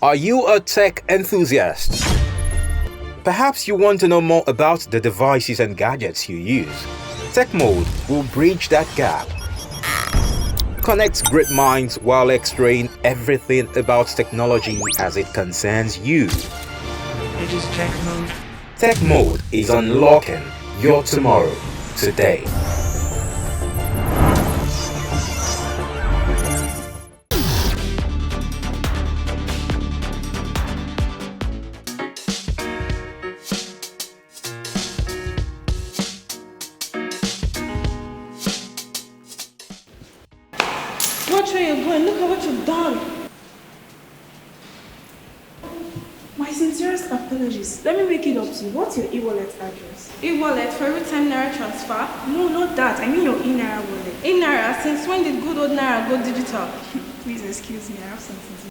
Are you a tech enthusiast? Perhaps you want to know more about the devices and gadgets you use. Tech Mode will bridge that gap. Connect great minds while explaining everything about technology as it concerns you. It is Tech Mode. Tech Mode is unlocking your tomorrow today. Watch where you're going. Look at what you've done. My sincerest apologies. Let me make it up to you. What's your e-wallet address? E-wallet for every time Naira transfer? No, not that. I mean your e-Naira wallet. E-Naira? Since when did good old Naira go digital? Please excuse me. I have something to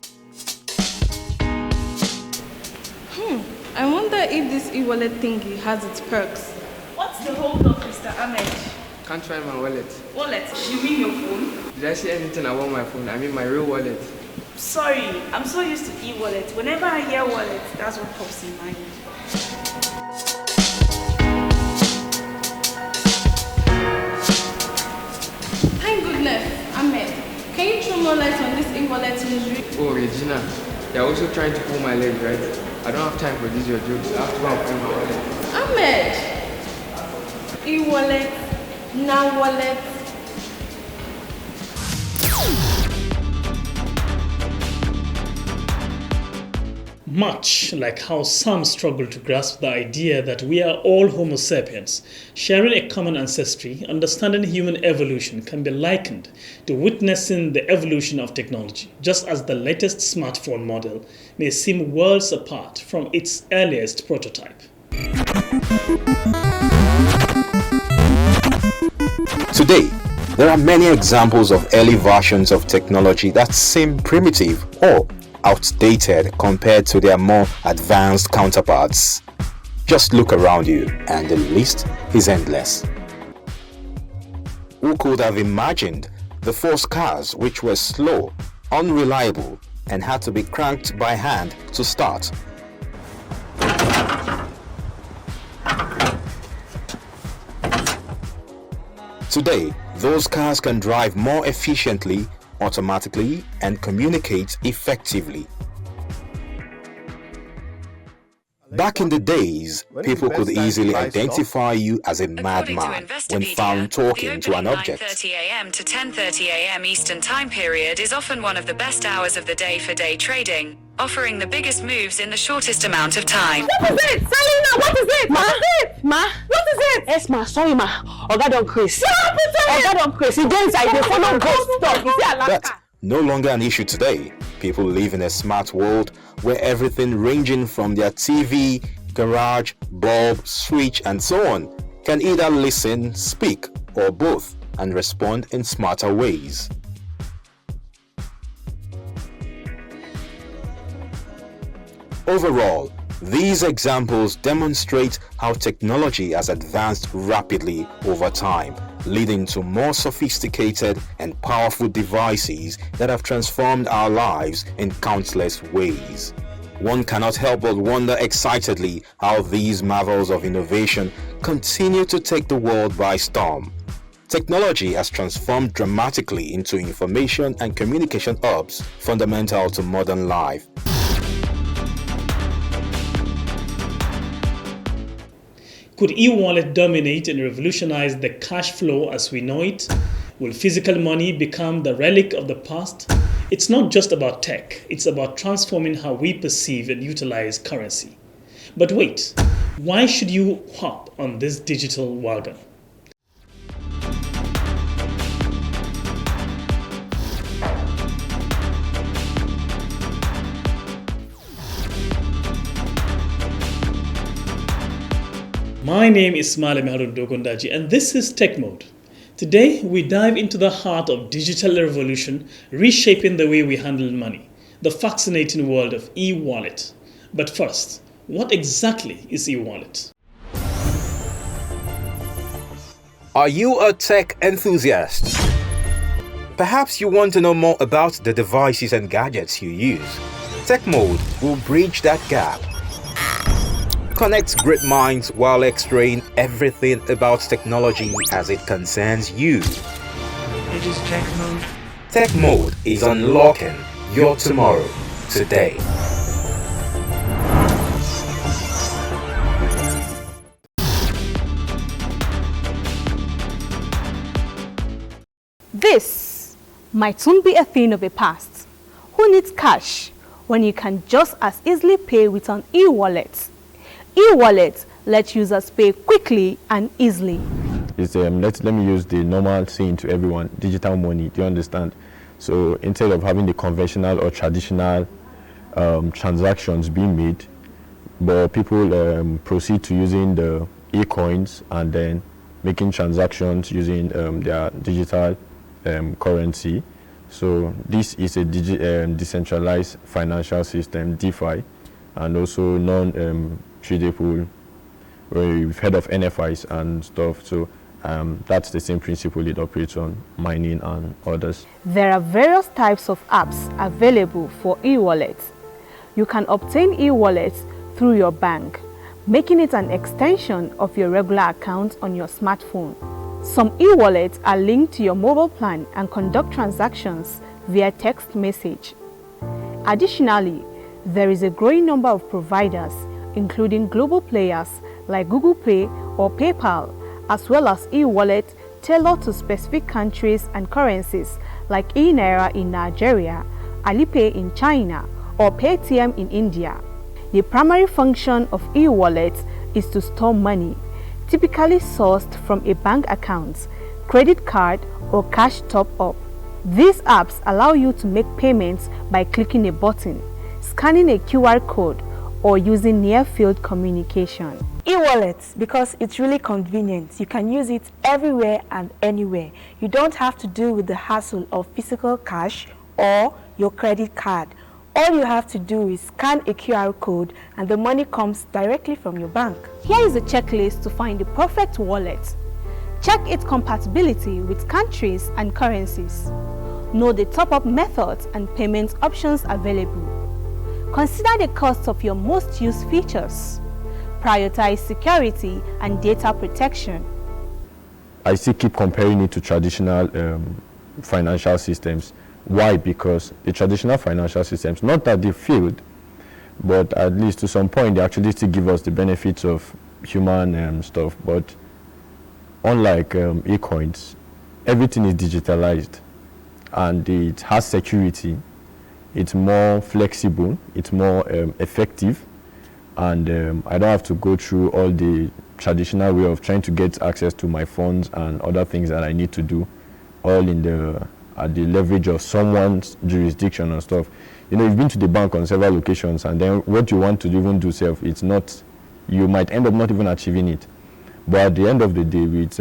I wonder if this e-wallet thingy has its perks. What's the hold up, Mr. Ahmed? Can't find my wallet. Wallet? You mean your phone? Did I say anything about my phone? I mean my real wallet. Sorry, I'm so used to e-wallet. Whenever I hear wallet, that's what pops in mind. Thank goodness, Ahmed. Can you throw more light on this e-wallet mystery? Oh, Regina, you're also trying to pull my leg, right? I don't have time for these your jokes. I have to go and find my wallet. Ahmed! E-wallet, now wallet. Much like how some struggle to grasp the idea that we are all Homo sapiens, sharing a common ancestry, understanding human evolution can be likened to witnessing the evolution of technology, just as the latest smartphone model may seem worlds apart from its earliest prototype. Today, there are many examples of early versions of technology that seem primitive or outdated compared to their more advanced counterparts. Just look around you and the list is endless. Who could have imagined the first cars which were slow, unreliable, and had to be cranked by hand to start? Today, those cars can drive more efficiently, automatically, and communicate effectively. Back in the days, people could easily identify you as a madman when found talking to an object. 9:30 a.m. to 10:30 a.m. Eastern Time period is often one of the best hours of the day for day trading, offering the biggest moves in the shortest amount of time. What is it? Selena, what is it? Ma? Ma? What is it? Yes, ma. Sorry, ma. Oga don't Chris. Oga don't Chris. He goes inside. They follow ghost stuff. You see Alaska? That's no longer an issue today. People live in a smart world where everything ranging from their TV, garage, bulb, switch, and so on can either listen, speak, or both, and respond in smarter ways. Overall, these examples demonstrate how technology has advanced rapidly over time, leading to more sophisticated and powerful devices that have transformed our lives in countless ways. One cannot help but wonder excitedly how these marvels of innovation continue to take the world by storm. Technology has transformed dramatically into information and communication hubs fundamental to modern life. Could e-wallet dominate and revolutionize the cash flow as we know it? Will physical money become the relic of the past? It's not just about tech, it's about transforming how we perceive and utilize currency. But wait, why should you hop on this digital wagon? My name is Smale Meharun Dogondaji and this is Tech Mode. Today we dive into the heart of digital revolution, reshaping the way we handle money, the fascinating world of e-wallet. But first, what exactly is e-wallet? Are you a tech enthusiast? Perhaps you want to know more about the devices and gadgets you use. Tech Mode will bridge that gap. Connect great minds while extraying everything about technology as it concerns you. It is Tech Mode. Tech Mode is unlocking your tomorrow today. This might soon be a thing of the past. Who needs cash when you can just as easily pay with an e-wallet? E-wallet lets users pay quickly and easily. Let me use the normal saying to everyone, digital money, do you understand? So instead of having the conventional or traditional transactions being made, but people proceed to using the e-coins and then making transactions using their digital currency. So this is a decentralized financial system, DeFi, and also non-tradable, where you've heard of NFIs and stuff. So that's the same principle it operates on, mining and others. There are various types of apps available for e-wallets. You can obtain e-wallets through your bank, making it an extension of your regular account on your smartphone. Some e-wallets are linked to your mobile plan and conduct transactions via text message. Additionally, there is a growing number of providers, including global players like Google Pay or PayPal, as well as e-wallets tailored to specific countries and currencies like eNaira in Nigeria, Alipay in China, or Paytm in India. The primary function of e-wallets is to store money, typically sourced from a bank account, credit card, or cash top-up. These apps allow you to make payments by clicking a button, scanning a QR code, or using near-field communication. E-wallets, because it's really convenient. You can use it everywhere and anywhere. You don't have to deal with the hassle of physical cash or your credit card. All you have to do is scan a QR code and the money comes directly from your bank. Here is a checklist to find the perfect wallet. Check its compatibility with countries and currencies. Know the top-up methods and payment options available. Consider the cost of your most used features. Prioritize security and data protection. I still keep comparing it to traditional financial systems. Why? Because the traditional financial systems, not that they failed, but at least to some point they actually still give us the benefits of human stuff. But unlike e-coins, everything is digitalized and it has security. It's more flexible, it's more effective, and I don't have to go through all the traditional way of trying to get access to my funds and other things that I need to do, all in at the leverage of someone's jurisdiction and stuff. You know, you've been to the bank on several locations, and then what you want to even do self, it's not, you might end up not even achieving it. But at the end of the day, with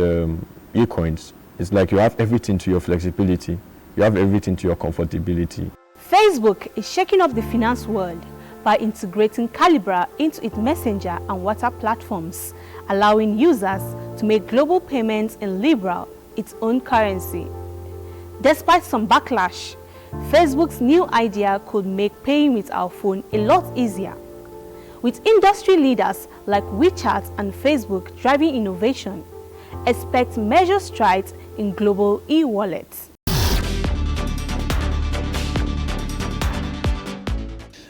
e-coins, it's like you have everything to your flexibility, you have everything to your comfortability. Facebook is shaking up the finance world by integrating Calibra into its Messenger and WhatsApp platforms, allowing users to make global payments in Libra, its own currency. Despite some backlash, Facebook's new idea could make paying with our phone a lot easier. With industry leaders like WeChat and Facebook driving innovation, expect major strides in global e-wallets.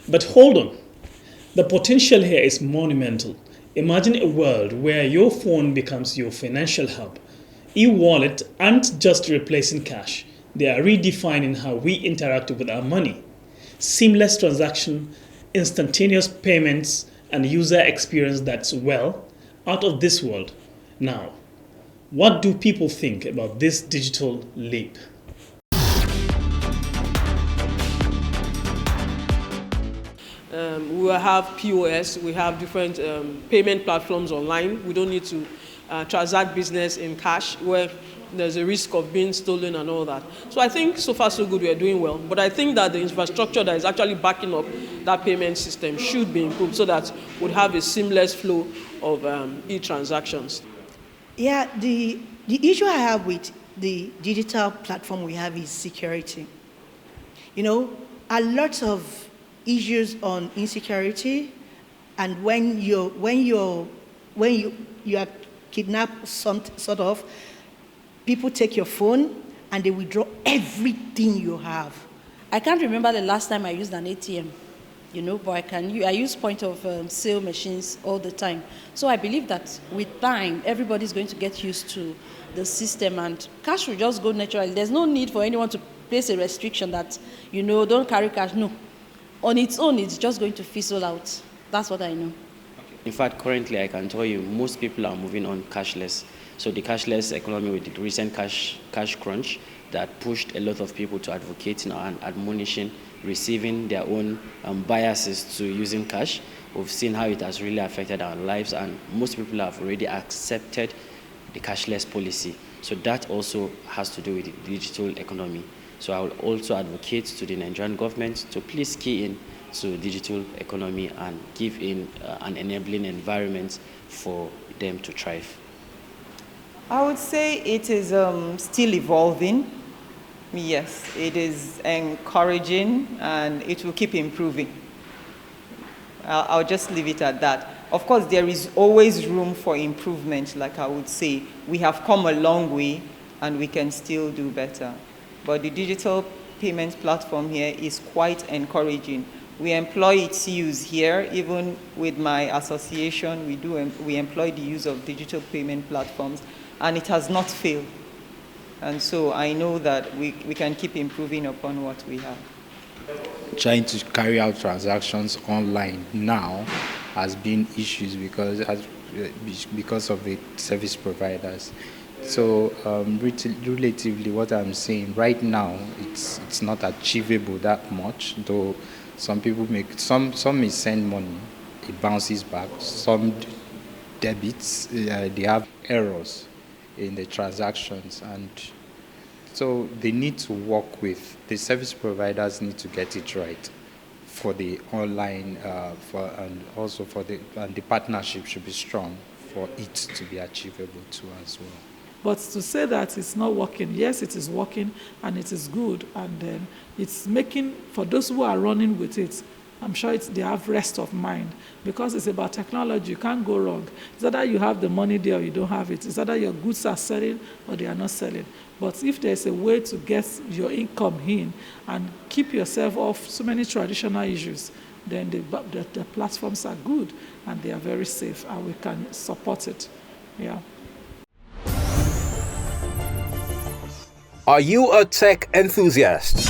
But hold on, the potential here is monumental. Imagine a world where your phone becomes your financial hub. E-wallet aren't just replacing cash, they are redefining how we interact with our money. Seamless transaction, instantaneous payments, and user experience that's, well, out of this world. Now, what do people think about this digital leap? We will have POS, we have different payment platforms online. We don't need to transact business in cash where there's a risk of being stolen and all that. So I think so far so good, we are doing well. But I think that the infrastructure that is actually backing up that payment system should be improved so that we'd have a seamless flow of e-transactions. Yeah, the issue I have with the digital platform we have is security. You know, a lot of issues on insecurity, and when you are kidnapped, some sort of, people take your phone and they withdraw everything you have. I can't remember the last time I used an ATM, but I use point of sale machines all the time. So I believe that with time, everybody's going to get used to the system, and cash will just go naturally. There's no need for anyone to place a restriction that, don't carry cash. No. On its own, it's just going to fizzle out. That's what I know. In fact, currently, I can tell you, most people are moving on cashless. So the cashless economy with the recent cash crunch that pushed a lot of people to advocating and admonishing, receiving their own biases to using cash. We've seen how it has really affected our lives, and most people have already accepted the cashless policy. So that also has to do with the digital economy. So I will also advocate to the Nigerian government to please key in to digital economy and give in an enabling environment for them to thrive. I would say it is still evolving. Yes, it is encouraging and it will keep improving. I'll just leave it at that. Of course, there is always room for improvement, like I would say. We have come a long way and we can still do better. But the digital payments platform here is quite encouraging. We employ its use here, even with my association, we employ the use of digital payment platforms, and it has not failed. And so I know that we can keep improving upon what we have. Trying to carry out transactions online now has been issues because of the service providers. So relatively, what I'm saying right now, it's not achievable that much. Though some people some may send money, it bounces back. Some debits, they have errors in the transactions, and so they need to work with the service providers. Need to get it right for the online, and also for the partnership should be strong for it to be achievable too as well. But to say that it's not working, yes, it is working and it is good, and it's making, for those who are running with it, I'm sure they have rest of mind, because it's about technology. You can't go wrong. It's either you have the money there or you don't have it. It's either your goods are selling or they are not selling. But if there's a way to get your income in and keep yourself off so many traditional issues, then the platforms are good and they are very safe, and we can support it. Yeah. Are you a tech enthusiast?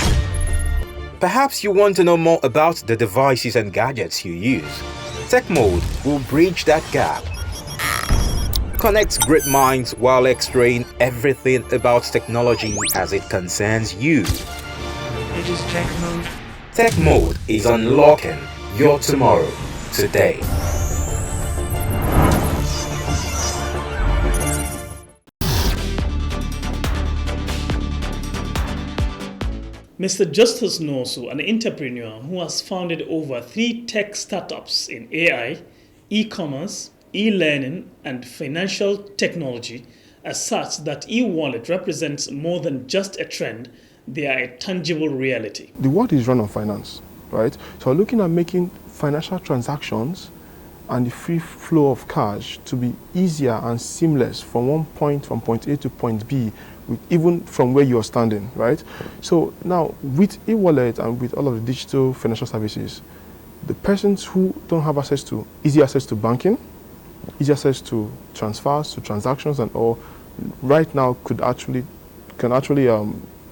Perhaps you want to know more about the devices and gadgets you use. Tech Mode will bridge that gap. Connects great minds while extraying everything about technology as it concerns you. It is Tech Mode. Tech Mode is unlocking your tomorrow today. Mr. Justus Nosu, an entrepreneur who has founded over 3 tech startups in AI, e-commerce, e-learning, and financial technology, asserts that e-wallet represents more than just a trend, they are a tangible reality. The world is run on finance, right? So looking at making financial transactions and the free flow of cash to be easier and seamless from point A to point B, even from where you're standing, right? So now with e-wallet and with all of the digital financial services, the persons who don't have easy access to banking, easy access to transfers, to transactions and all, right now can actually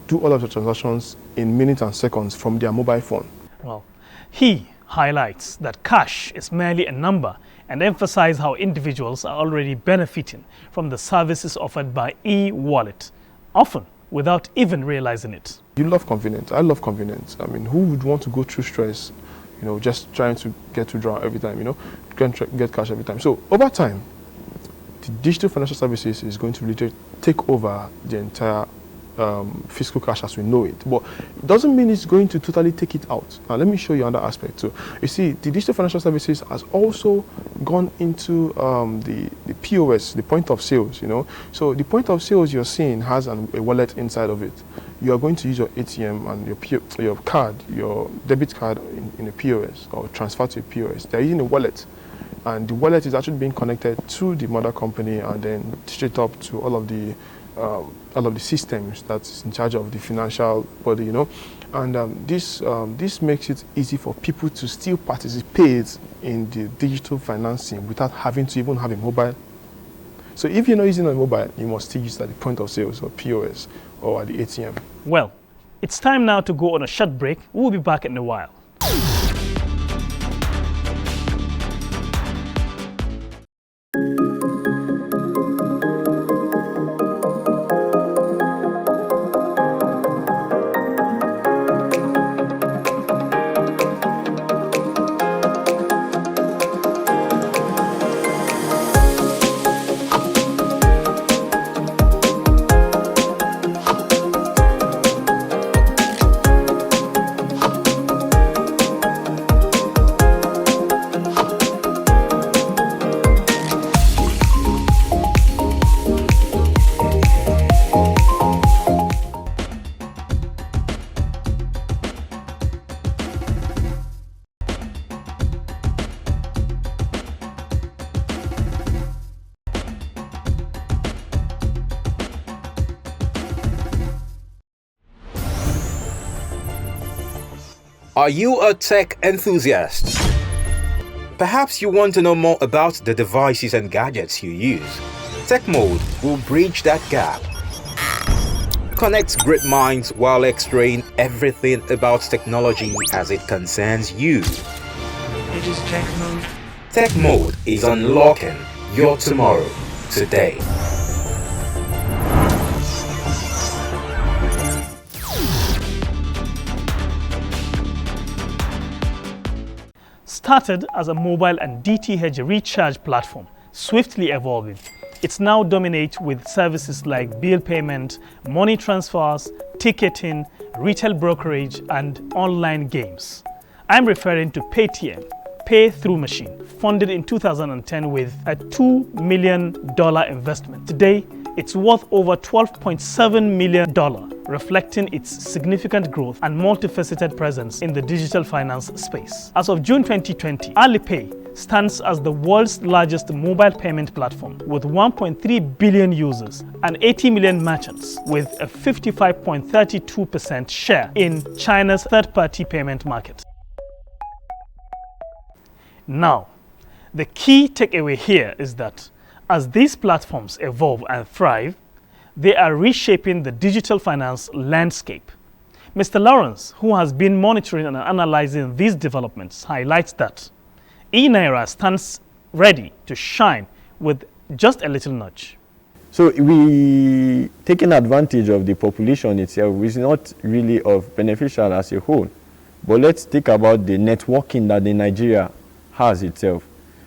do all of the transactions in minutes and seconds from their mobile phone. Well, he highlights that cash is merely a number and emphasizes how individuals are already benefiting from the services offered by e-wallet, often without even realizing it. You love convenience. I love convenience. I mean, who would want to go through stress, just trying to get to draw every time, get cash every time. So over time, the digital financial services is going to really take over the entire fiscal cash as we know it. But it doesn't mean it's going to totally take it out. Now, let me show you another aspect too. You see, the digital financial services has also gone into the POS, the point of sales, So the point of sales you're seeing has a wallet inside of it. you are going to use your ATM and your card, your debit card in a POS or transfer to a POS. They're using a wallet. And the wallet is actually being connected to the mother company and then straight up to all of the systems that's in charge of the financial body, you know. And this makes it easy for people to still participate in the digital financing without having to even have a mobile. So if you're not using a mobile, you must still use it at the point of sales or POS or at the ATM. Well, it's time now to go on a short break. We'll be back in a while. Are you a tech enthusiast? Perhaps you want to know more about the devices and gadgets you use. Tech Mode will bridge that gap. Connects great minds while extraying everything about technology as it concerns you. It is Tech Mode. Tech Mode is unlocking your tomorrow today. Started as a mobile and DTH recharge platform, swiftly evolving, it's now dominates with services like bill payment, money transfers, ticketing, retail brokerage, and online games. I'm referring to Paytm, Pay Through Machine, funded in 2010 with a $2 million investment. Today, it's worth over $12.7 million, reflecting its significant growth and multifaceted presence in the digital finance space. As of June 2020, Alipay stands as the world's largest mobile payment platform with 1.3 billion users and 80 million merchants with a 55.32% share in China's third-party payment market. Now, the key takeaway here is that as these platforms evolve and thrive, they are reshaping the digital finance landscape. Mr. Lawrence, who has been monitoring and analyzing these developments, highlights that eNaira stands ready to shine with just a little nudge. So we taking advantage of the population itself is not really of beneficial as a whole. But let's think about the networking that the Nigeria has itself.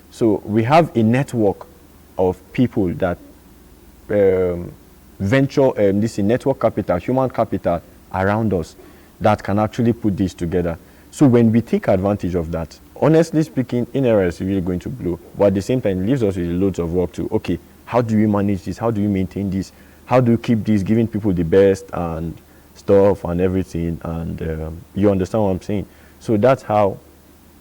So we have a network of people that venture this network capital, human capital around us that can actually put this together. So when we take advantage of that, honestly speaking, eNaira is really going to blow. But at the same time, it leaves us with loads of work to, okay, how do we manage this? How do we maintain this? How do you keep this, giving people the best and stuff and everything? And you understand what I'm saying? So that's how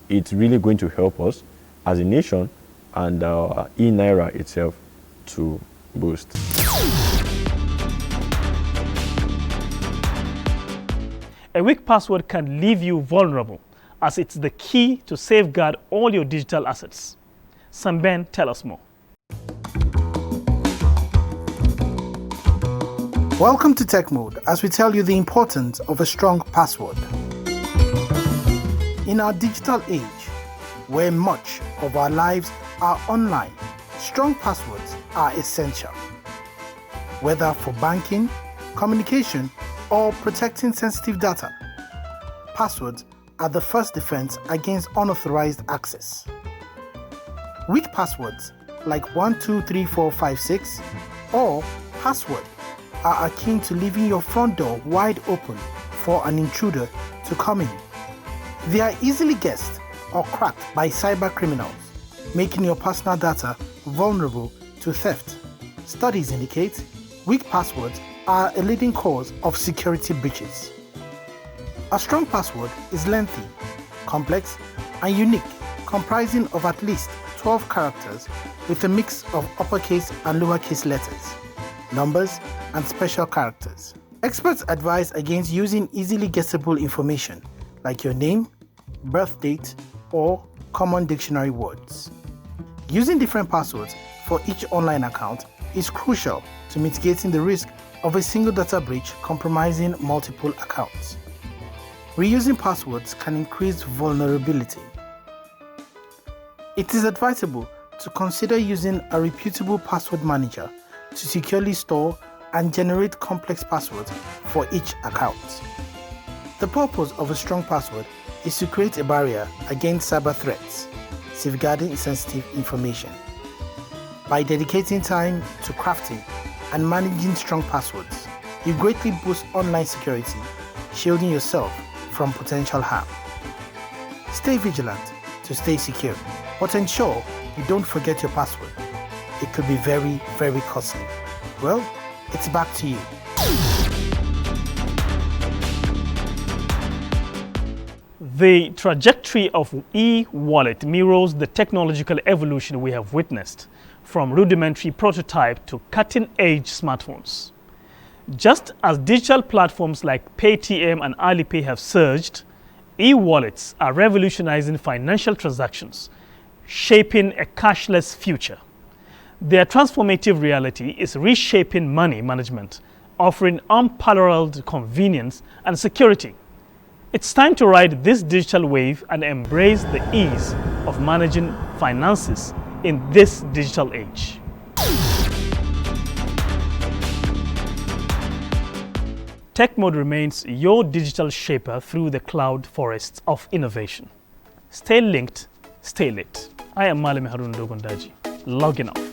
it's really going to help us as a nation and eNaira itself to boost. A weak password can leave you vulnerable, as it's the key to safeguard all your digital assets. Samben, tell us more. Welcome to Tech Mode, as we tell you the importance of a strong password. In our digital age, where much of our lives are online, strong passwords are essential. Whether for banking, communication, or protecting sensitive data, passwords are the first defense against unauthorized access. Weak passwords like 123456 or password are akin to leaving your front door wide open for an intruder to come in. They are easily guessed or cracked by cyber criminals, making your personal data vulnerable to theft. Studies indicate weak passwords are a leading cause of security breaches. A strong password is lengthy, complex, and unique, comprising of at least 12 characters with a mix of uppercase and lowercase letters, numbers, and special characters. Experts advise against using easily guessable information like your name, birth date, or common dictionary words. Using different passwords for each online account is crucial to mitigating the risk of a single data breach compromising multiple accounts. Reusing passwords can increase vulnerability. It is advisable to consider using a reputable password manager to securely store and generate complex passwords for each account. The purpose of a strong password is to create a barrier against cyber threats, safeguarding sensitive information. By dedicating time to crafting and managing strong passwords, you greatly boost online security, shielding yourself from potential harm. Stay vigilant to stay secure, but ensure you don't forget your password. It could be very, very costly. Well, it's back to you. The trajectory of e-wallet mirrors the technological evolution we have witnessed, from rudimentary prototype to cutting-edge smartphones. Just as digital platforms like Paytm and Alipay have surged, e-wallets are revolutionizing financial transactions, shaping a cashless future. Their transformative reality is reshaping money management, offering unparalleled convenience and security. It's time to ride this digital wave and embrace the ease of managing finances in this digital age. TechMode remains your digital shaper through the cloud forests of innovation. Stay linked, stay lit. I am Malami Harun Dogondaji, logging off.